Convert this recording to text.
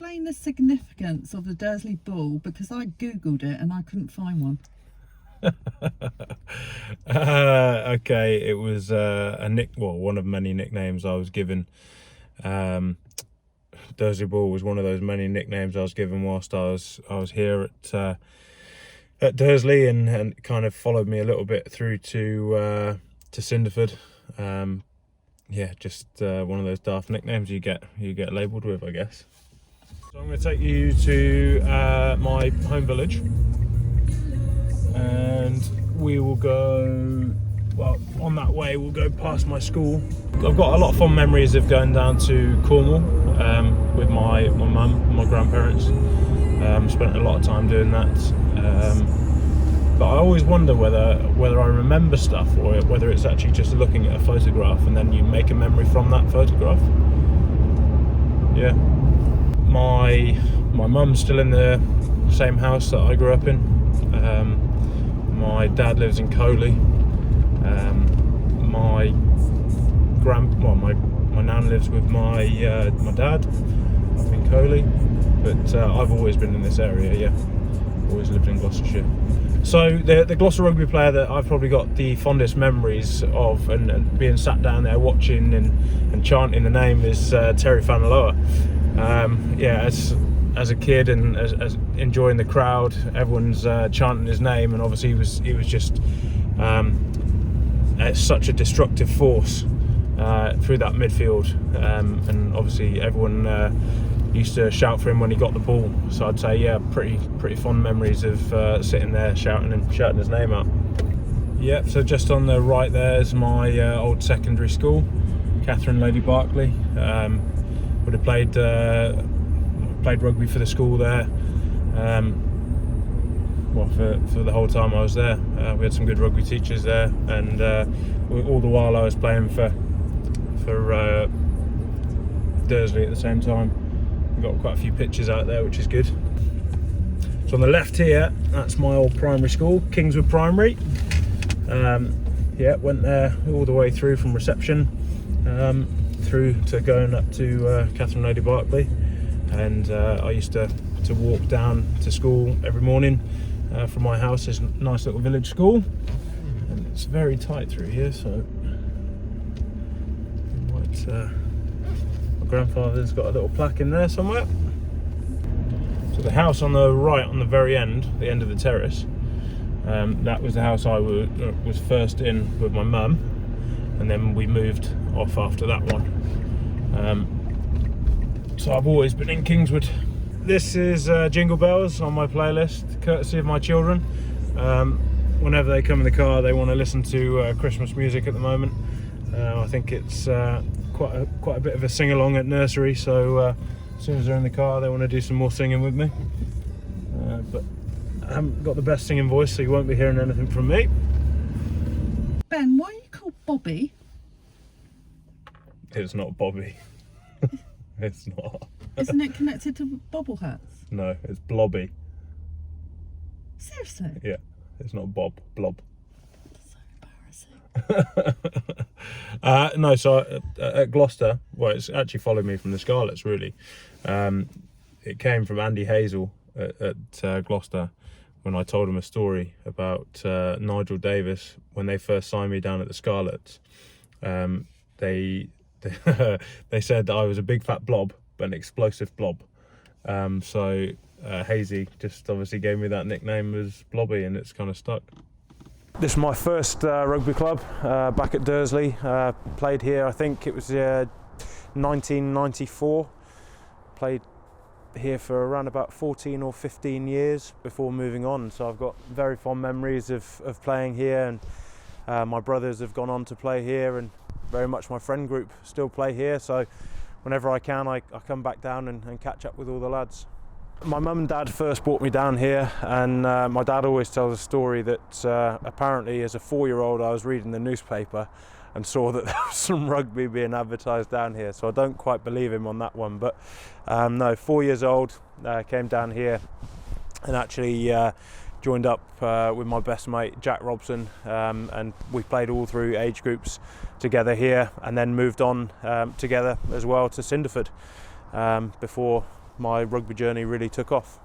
explain the significance of the Dursley ball? Because I googled it and I couldn't find one. Okay, it was one of many nicknames I was given. Dursley ball was one of those many nicknames I was given whilst I was here at Dursley, and it kind of followed me a little bit through to Cinderford. Just one of those daft nicknames you get labelled with, I guess. So I'm going to take you to my home village, and we will go. Well, on that way we'll go past my school. I've got a lot of fond memories of going down to Cornwall with my mum and my grandparents. Spent a lot of time doing that. But I always wonder whether I remember stuff or whether it's actually just looking at a photograph and then you make a memory from that photograph. Yeah. My mum's still in the same house that I grew up in. My dad lives in Coley. My nan lives with my dad up in Coley, but I've always been in this area. Yeah, always lived in Gloucestershire. So the Gloucester rugby player that I've probably got the fondest memories of, and being sat down there watching and chanting the name, is Terry Fanaloa. As a kid and as enjoying the crowd, everyone's chanting his name, and obviously he was just such a destructive force through that midfield, and obviously everyone used to shout for him when he got the ball. So I'd say, yeah, pretty fond memories of sitting there shouting his name out. Yep. So just on the right there is my old secondary school, Catherine Lady Barclay. Would have played rugby for the school there. For the whole time I was there. We had some good rugby teachers there, and all the while I was playing for Dursley at the same time. We've got quite a few pictures out there, which is good. So on the left here, that's my old primary school, Kingswood Primary. Went there all the way through from reception through to going up to Catherine Lady Barclay, and I used to walk down to school every morning from my house. There's a nice little village school, and it's very tight through here, so my grandfather's got a little plaque in there somewhere. So the house on the right, on the very end, the end of the terrace, that was the house I was first in with my mum, and then we moved off after that one. So I've always been in Kingswood. This is Jingle Bells on my playlist, courtesy of my children. Whenever they come in the car, they want to listen to Christmas music at the moment. I think it's quite a bit of a sing-along at nursery, so as soon as they're in the car, they want to do some more singing with me. But I haven't got the best singing voice, so you won't be hearing anything from me. Ben, why are you called Bobby? It's not Bobby. It's not. Isn't it connected to bobble hats? No, it's Blobby. Seriously? Yeah, it's not Bob, Blob. That's so embarrassing. No, so at Gloucester, well, it's actually followed me from the Scarlets, really. It came from Andy Hazel at Gloucester, when I told him a story about Nigel Davis when they first signed me down at the Scarlets. They said that I was a big fat blob, but an explosive blob. So Hazy just obviously gave me that nickname as Blobby, and it's kind of stuck. This is my first rugby club back at Dursley. Played here, I think it was 1994. Played here for around about 14 or 15 years before moving on. So I've got very fond memories of playing here, and my brothers have gone on to play here, and very much my friend group still play here. So whenever I can, I come back down and catch up with all the lads. My mum and dad first brought me down here, and my dad always tells a story that apparently as a 4-year-old I was reading the newspaper and saw that there was some rugby being advertised down here, so I don't quite believe him on that one. But no, 4 years old, came down here and actually joined up with my best mate Jack Robson, and we played all through age groups together here, and then moved on together as well to Cinderford before my rugby journey really took off.